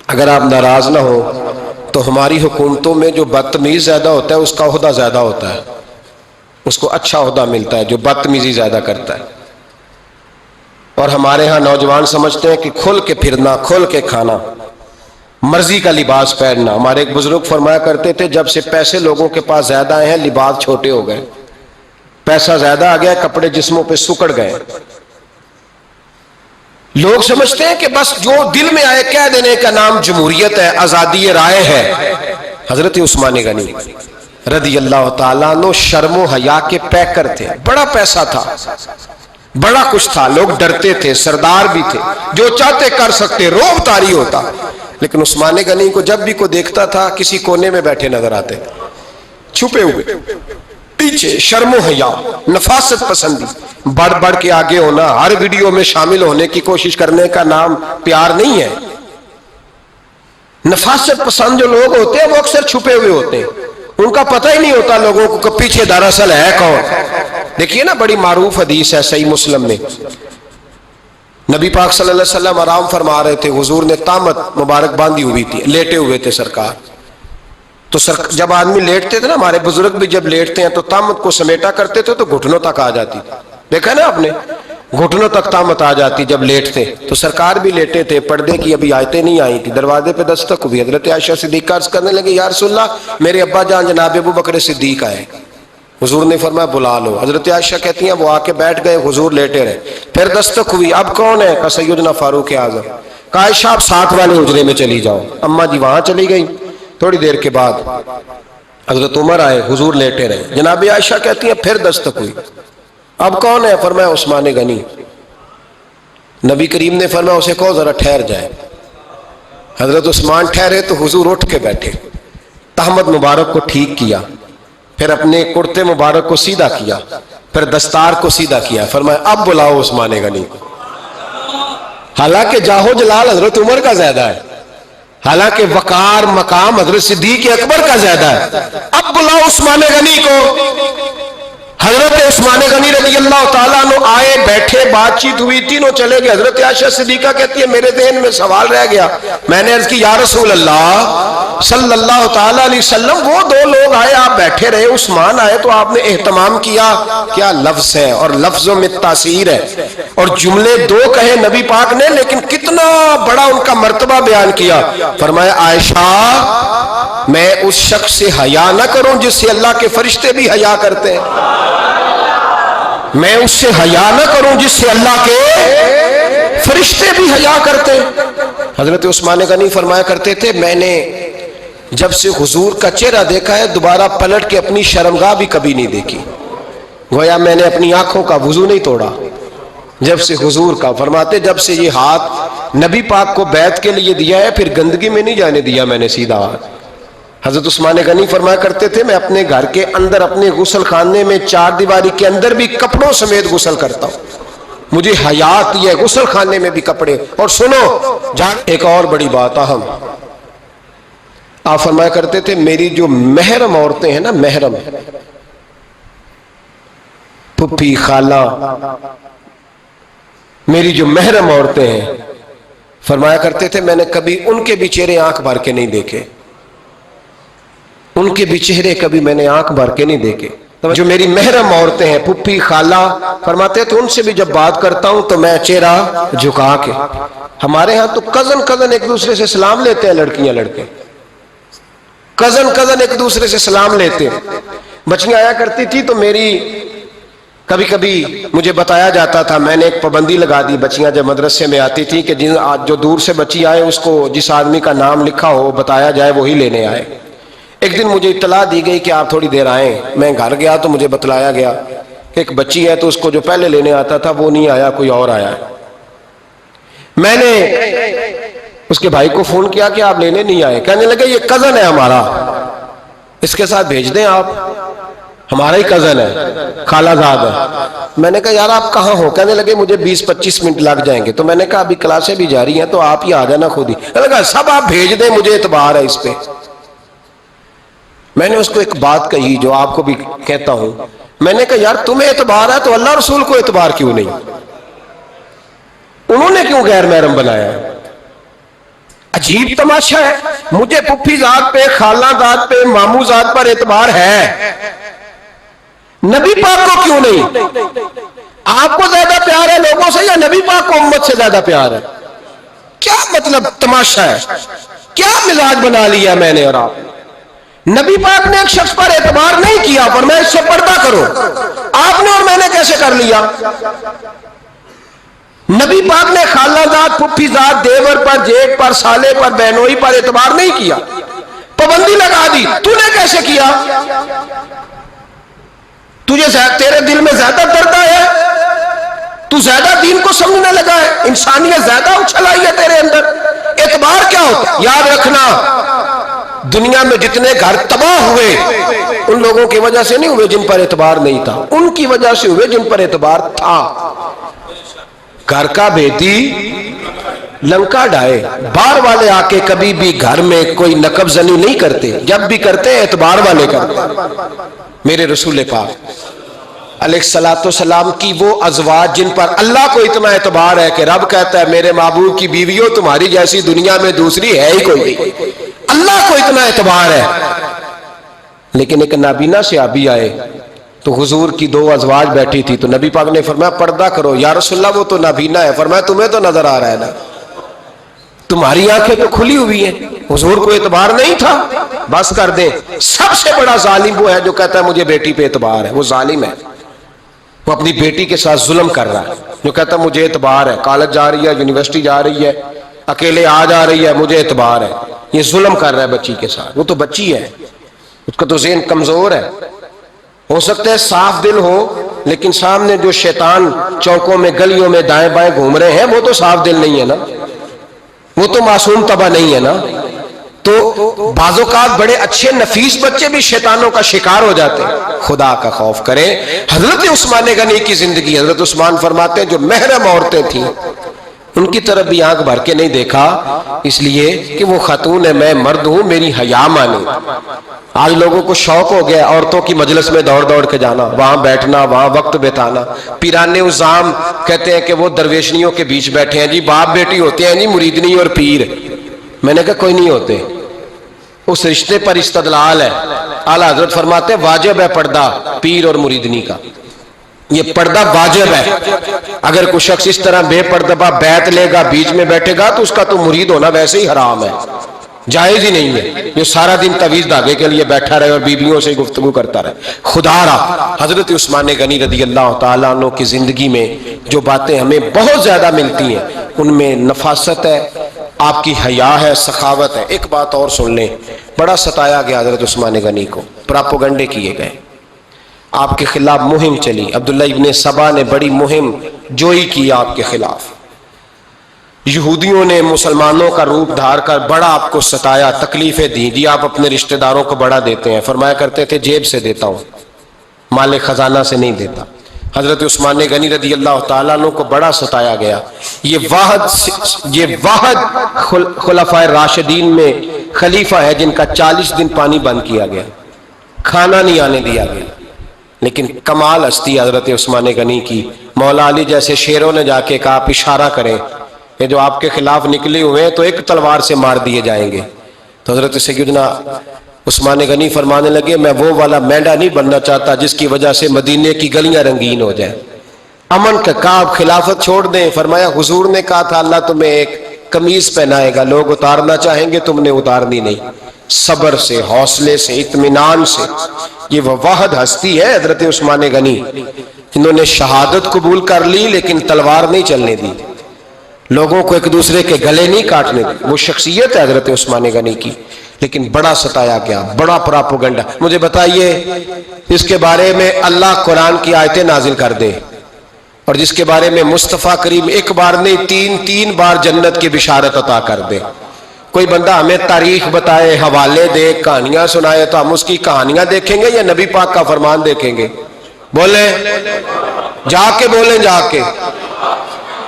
اگر آپ ناراض نہ ہو تو ہماری حکومتوں میں جو بدتمیز زیادہ ہوتا ہے اس کا عہدہ زیادہ ہوتا ہے، اس کو اچھا عہدہ ملتا ہے جو بدتمیزی زیادہ کرتا ہے۔ اور ہمارے ہاں نوجوان سمجھتے ہیں کہ کھل کے پھرنا، کھل کے کھانا، مرضی کا لباس پہننا۔ ہمارے ایک بزرگ فرمایا کرتے تھے جب سے پیسے لوگوں کے پاس زیادہ آئے ہیں لباس چھوٹے ہو گئے، پیسہ زیادہ آ گیا کپڑے جسموں پہ سکڑ گئے۔ لوگ سمجھتے ہیں کہ بس جو دل میں آئے کہہ دینے کا نام جمہوریت ہے، آزادی رائے ہے۔ حضرت عثمان غنی رضی اللہ تعالیٰ عنہ شرم و حیا کے پیکر تھے، بڑا پیسہ تھا، بڑا کچھ تھا، لوگ ڈرتے تھے، سردار بھی تھے، جو چاہتے کر سکتے، روب طاری ہوتا۔ لیکن عثمان غنی کو جب بھی کوئی دیکھتا تھا کسی کونے میں بیٹھے نظر آتے، چھپے ہوئے، پیچھے، شرم و حیا، نفاست پسندی، بڑھ بڑھ کے آگے ہونا، ہر ویڈیو میں شامل ہونے کی کوشش کرنے کا نام پیار نہیں ہے۔ نفاست پسند جو لوگ ہوتے ہیں وہ اکثر چھپے ہوئے ہوتے ہیں، ان کا پتہ ہی نہیں ہوتا لوگوں کو کہ پیچھے دراصل ہے کون۔ دیکھیے نا بڑی معروف حدیث ہے صحیح مسلم میں، نبی پاک صلی اللہ علیہ وسلم آرام فرما رہے تھے، حضور نے تامت مبارک باندھی ہوئی تھی، لیٹے ہوئے تھے سرکار۔ تو جب آدمی لیٹتے تھے نا، ہمارے بزرگ بھی جب لیٹتے ہیں تو تامت کو سمیٹا کرتے تھے تو گھٹنوں تک آ جاتی تھی، دیکھا نا آپ نے، گھٹنوں تک تامت آ جاتی جب لیٹتے۔ تو سرکار بھی لیٹے تھے، پردے کی ابھی آیتیں نہیں آئی تھی، دروازے پہ دستک ہوئی، حضرت عائشہ صدیقہ عرض کرنے لگے یا رسول اللہ میرے ابا جان جناب ابو بکر صدیق آئے۔ حضور نے فرمایا بلا لو۔ حضرت عائشہ کہتی ہیں وہ آ کے بیٹھ گئے، حضور لیٹے رہے، پھر دستک ہوئی، اب کون ہے؟ کہا سیدنا فاروق اعظم۔ کہا عائشہ آپ ساتھ والے حجرے میں چلی جاؤ۔ اماں جی وہاں چلی گئی۔ تھوڑی دیر کے بعد حضرت عمر آئے، حضور لیٹے رہے، جناب عائشہ کہتی ہیں پھر دستک ہوئی، اب کون ہے؟ فرمایا عثمان غنی۔ نبی کریم نے فرمایا اسے کہو ذرا ٹھہر جائے۔ حضرت عثمان ٹھہرے تو حضور اٹھ کے بیٹھے، تہمت مبارک کو ٹھیک کیا، پھر اپنے کرتے مبارک کو سیدھا کیا، پھر دستار کو سیدھا کیا، فرمایا اب بلاؤ عثمان غنی کو۔ حالانکہ جاہو جلال حضرت عمر کا زیادہ ہے، حالانکہ وقار مقام حضرت صدیق اکبر کا زیادہ ہے، اب بلاؤ عثمان غنی کو۔ حضرت عثمان غنی رضی اللہ تعالیٰ عنہ آئے، بیٹھے، بات چیت ہوئی، تینوں چلے گئے۔ حضرت عائشہ صدیقہ کہتی ہے میرے ذہن میں سوال رہ گیا، میں نے عرض کی یا رسول اللہ صلی اللہ تعالیٰ علیہ وسلم وہ دو لوگ آئے، آپ بیٹھے رہے، عثمان آئے تو آپ نے اہتمام کیا، کیا لفظ ہے، اور لفظوں میں تاثیر ہے، اور جملے دو کہے نبی پاک نے لیکن کتنا بڑا ان کا مرتبہ بیان کیا۔ فرمایا عائشہ میں اس شخص سے حیا نہ کروں جس سے اللہ کے فرشتے بھی حیا کرتے ہیں، میں اس سے حیا نہ کروں جس سے اللہ کے فرشتے بھی حیا کرتے ہیں۔ حضرت عثمان غنی فرمایا کرتے تھے میں نے جب سے حضور کا چہرہ دیکھا ہے دوبارہ پلٹ کے اپنی شرمگاہ بھی کبھی نہیں دیکھی، گویا میں نے اپنی آنکھوں کا وضو نہیں توڑا جب سے حضور کا۔ فرماتے جب سے یہ ہاتھ نبی پاک کو بیعت کے لیے دیا ہے پھر گندگی میں نہیں جانے دیا میں نے سیدھا ہاتھ، حضرت عثمان غنی فرمایا کرتے تھے میں اپنے گھر کے اندر اپنے غسل خانے میں چار دیواری کے اندر بھی کپڑوں سمیت غسل کرتا ہوں، مجھے حیا آتی ہے غسل خانے میں بھی کپڑے۔ اور سنو ایک اور بڑی بات اہم، آپ فرمایا کرتے تھے میری جو محرم عورتیں ہیں نا، محرم پھپھی خالہ، میری جو محرم عورتیں ہیں، فرمایا کرتے تھے میں نے کبھی ان کے بھی چہرے آنکھ بھر کے نہیں دیکھے، ان کے بھی چہرے کبھی میں نے آنکھ بھر کے نہیں دیکھے۔ جو میری محرم عورتیں ہیں پھپھی خالہ، فرماتے تھے ان سے بھی جب بات کرتا ہوں تو میں چہرہ جھکا کے۔ ہمارے ہاں تو کزن ایک دوسرے سے سلام لیتے ہیں، لڑکیاں لڑکے کزن ایک دوسرے سے سلام لیتے ہیں۔ بچیاں آیا کرتی تھی تو میری کبھی کبھی مجھے بتایا جاتا تھا، میں نے ایک پابندی لگا دی، بچیاں جب مدرسے میں آتی تھی کہ جو دور سے بچی آئے اس کو جس آدمی کا نام لکھا ہو بتایا جائے وہی لینے آئے۔ ایک دن مجھے اطلاع دی گئی کہ آپ تھوڑی دیر آئیں، میں گھر گیا تو مجھے بتلایا گیا کہ ایک بچی ہے تو اس کو جو پہلے لینے آتا تھا وہ نہیں آیا، کوئی اور آیا ہے۔ میں نے اس کے بھائی کو فون کیا کہ آپ لینے نہیں آئے، کہنے لگے یہ کزن ہے ہمارا، اس کے ساتھ بھیج دیں، آپ ہمارا ہی کزن ہے، خالہ زاد ہے۔ میں نے کہا یار آپ کہاں ہو؟ کہنے لگے مجھے 20-25 منٹ لگ جائیں گے۔ تو میں نے کہا ابھی کلاسیں بھی جاری ہیں تو آپ ہی آ جانا خود ہی۔ میں نے کہا سب آپ بھیج دیں، مجھے اعتبار ہے اس پہ۔ میں نے اس کو ایک بات کہی جو آپ کو بھی کہتا ہوں، میں نے کہا یار تمہیں اعتبار ہے تو اللہ رسول کو اعتبار کیوں نہیں؟ انہوں نے کیوں غیر محرم بنایا ہے؟ عجیب تماشا ہے، مجھے پھپھی ذات پہ، خالہ ذات پہ، ماموں ذات پر اعتبار ہے، نبی پاک کو کیوں نہیں؟ آپ کو زیادہ پیار ہے لوگوں سے یا نبی پاک کو امت سے زیادہ پیار ہے؟ کیا مطلب تماشا ہے، کیا مزاج بنا لیا میں نے اور آپ؟ نبی پاک نے ایک شخص پر اعتبار نہیں کیا، فرمایا اس سے پردہ کرو، آپ نے اور میں نے کیسے کر لیا؟ نبی پاک نے خالہ ذات، پھپھی ذات، دیور پر، جیٹ پر، سالے پر، بہنوئی پر اعتبار نہیں کیا، پابندی لگا دی، تو نے کیسے کیا؟ تیرے دل میں زیادہ درد ہے، تو زیادہ دین کو سمجھنے لگا ہے، انسانیت زیادہ اچھل آئی ہے تیرے اندر۔ اعتبار کیا ہوتا؟ یاد رکھنا دنیا میں جتنے گھر تباہ ہوئے ان لوگوں کی وجہ سے نہیں ہوئے جن پر اعتبار نہیں تھا، ان کی وجہ سے ہوئے جن پر اعتبار تھا۔ گھر کا بیٹی لنکا ڈائے، باہر والے آ کے کبھی بھی گھر میں کوئی نقب زنی نہیں کرتے، جب بھی کرتے اعتبار والے کرتے۔ میرے رسول پاک علیہ الصلوۃ والسلام کی وہ ازواج جن پر اللہ کو اتنا اعتبار ہے کہ رب کہتا ہے میرے محبوب کی بیویوں تمہاری جیسی دنیا میں دوسری ہے ہی کوئی نہیں، اللہ کو اتنا اعتبار ہے۔ لیکن ایک نابینا صحابی آئے تو حضور کی دو ازواج بیٹھی تھی تو نبی پاک نے فرمایا پردہ کرو۔ یا رسول اللہ وہ تو نابینا ہے۔ فرمایا تمہیں تو نظر آ رہا ہے نا، تمہاری آنکھیں تو کھلی ہوئی ہیں، حضور کو اعتبار نہیں تھا۔ بس کر دیں، سب سے بڑا ظالم وہ ہے جو کہتا ہے مجھے بیٹی پہ اعتبار ہے، وہ ظالم ہے، وہ اپنی بیٹی کے ساتھ ظلم کر رہا ہے۔ جو کہتا ہے مجھے اعتبار ہے، کالج جا رہی ہے، یونیورسٹی جا رہی ہے، اکیلے آ جا رہی ہے، مجھے اعتبار ہے، یہ ظلم کر رہا ہے بچی کے ساتھ۔ وہ تو بچی ہے، اس کا تو ذہن کمزور ہے، ہو سکتا ہے صاف دل ہو لیکن سامنے جو شیطان چوکوں میں گلیوں میں دائیں بائیں گھوم رہے ہیں وہ تو صاف دل نہیں ہے نا، وہ تو معصوم طبع نہیں ہے نا۔ تو بعض اوقات بڑے اچھے نفیس بچے بھی شیطانوں کا شکار ہو جاتے ہیں، خدا کا خوف کریں۔ حضرت عثمان غنی کی زندگی، حضرت عثمان فرماتے ہیں جو محرم عورتیں تھیں ان کی طرف بھی آنکھ بھر کے نہیں دیکھا، اس لیے کہ وہ خاتون ہے، میں مرد ہوں، میری حیا مانی۔ آج لوگوں کو شوق ہو گیا عورتوں کی مجلس میں دوڑ دوڑ کے جانا، وہاں بیٹھنا، وہاں وقت بتانا۔ پیرانے عظام کہتے ہیں کہ وہ درویشنیوں کے بیچ بیٹھے ہیں جی، باپ بیٹی ہوتے ہیں جی، مریدنی اور پیر۔ میں نے کہا کوئی نہیں ہوتے، اس رشتے پر استدلال ہے۔ اعلیٰ حضرت فرماتے ہیں واجب ہے پردہ پیر اور مریدنی کا، یہ پردہ واجب ہے۔ اگر کوئی شخص اس طرح بے پردہ بیعت لے گا، بیچ میں بیٹھے گا، تو اس کا تو مرید ہونا ویسے ہی حرام ہے، جائز ہی نہیں ہے۔ جو سارا دن تعویذ دھاگے کے لیے بیٹھا رہے اور بیویوں سے گفتگو کرتا رہے، خدا را۔ حضرت عثمان غنی رضی اللہ تعالیٰ عنہ کی زندگی میں جو باتیں ہمیں بہت زیادہ ملتی ہیں ان میں نفاست ہے، آپ کی حیا ہے، سخاوت ہے۔ ایک بات اور سن لیں، بڑا ستایا گیا حضرت عثمان غنی کو، پراپوگنڈے کیے گئے، آپ کے خلاف مہم چلی، عبداللہ ابن سبا نے بڑی مہم جوئی کی آپ کے خلاف۔ یہودیوں نے مسلمانوں کا روپ دھار کر بڑا آپ کو ستایا، تکلیفیں دی، جی آپ اپنے رشتہ داروں کو بڑا دیتے ہیں، فرمایا کرتے تھے جیب سے دیتا ہوں، مال خزانہ سے نہیں دیتا۔ حضرت عثمان غنی رضی اللہ تعالیٰ عنہ کو بڑا ستایا گیا۔ یہ واحد خلفائے راشدین میں خلیفہ ہے جن کا 40 دن پانی بند کیا گیا، کھانا نہیں آنے دیا گیا، لیکن کمال ہستی حضرت عثمان غنی کی۔ مولا علی جیسے شیروں نے جا کے کہا آپ اشارہ کریں، یہ جو آپ کے خلاف نکلے ہوئے ہیں تو ایک تلوار سے مار دیے جائیں گے۔ تو حضرت سیدنا عثمان غنی فرمانے لگے میں وہ والا مینڈا نہیں بننا چاہتا جس کی وجہ سے مدینے کی گلیاں رنگین ہو جائیں۔ امن کا کہا آپ خلافت چھوڑ دیں، فرمایا حضور نے کہا تھا اللہ تمہیں ایک قمیض پہنائے گا، لوگ اتارنا چاہیں گے تم نے اتارنی نہیں۔ صبر سے، حوصلے سے، اطمینان سے، یہ وہ واحد ہستی ہے حضرت عثمان غنی، انہوں نے شہادت قبول کر لی لیکن تلوار نہیں چلنے دی، لوگوں کو ایک دوسرے کے گلے نہیں کاٹنے دی۔ وہ شخصیت ہے حضرت عثمان غنی کی، لیکن بڑا ستایا گیا، بڑا پراپوگنڈا۔ مجھے بتائیے اس کے بارے میں اللہ قرآن کی آیتیں نازل کر دے اور جس کے بارے میں مصطفیٰ کریم ایک بار نہیں تین بار جنت کی بشارت عطا کر دے، کوئی بندہ ہمیں تاریخ بتائے، حوالے دے، کہانیاں سنائے تو ہم اس کی کہانیاں دیکھیں گے یا نبی پاک کا فرمان دیکھیں گے؟ بولیں، جا کے بولیں، جا کے۔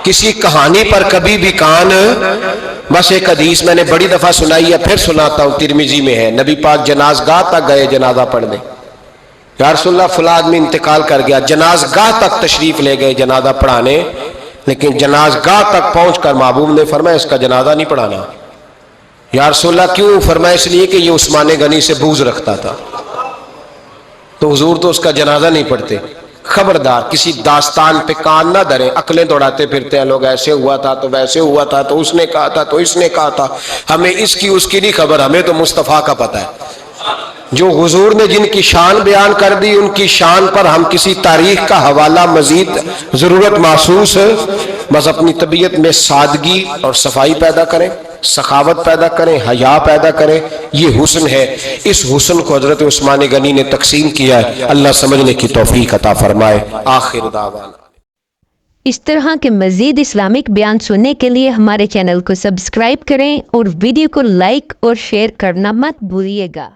کسی کہانی پر کبھی بھی کان، بس ایک حدیث میں نے بڑی دفعہ سنائی ہے، پھر سناتا ہوں، ترمذی میں ہے، نبی پاک جنازگاہ تک گئے جنازہ پڑھنے، یا رسول اللہ فلاں آدمی انتقال کر گیا، جنازگاہ تک تشریف لے گئے جنازہ پڑھانے، لیکن جنازگاہ تک پہنچ کر محبوب نے فرمایا اس کا جنازہ نہیں پڑھانا۔ یا رسول اللہ کیوں؟ فرمایا اس لیے کہ یہ عثمان غنی سے بغض رکھتا تھا، تو حضور تو اس کا جنازہ نہیں پڑھتے۔ خبردار کسی داستان پہ کان نہ دھریں، عقلیں دوڑاتے پھرتے ہیں لوگ، ایسے ہوا تھا تو ویسے ہوا تھا تو اس نے کہا تھا تو اس نے کہا تھا، ہمیں اس کی اس کی نہیں خبر، ہمیں تو مصطفیٰ کا پتہ ہے۔ جو حضور نے جن کی شان بیان کر دی ان کی شان پر ہم کسی تاریخ کا حوالہ مزید ضرورت محسوس ہے، بس اپنی طبیعت میں سادگی اور صفائی پیدا کریں، سخاوت پیدا کریں، حیا پیدا کریں، یہ حسن ہے۔ اس حسن کو حضرت عثمان غنی نے تقسیم کیا ہے، اللہ سمجھنے کی توفیق عطا فرمائے۔ آخر دعوانا۔ اس طرح کے مزید اسلامک بیان سننے کے لیے ہمارے چینل کو سبسکرائب کریں اور ویڈیو کو لائک اور شیئر کرنا مت بھولیے گا۔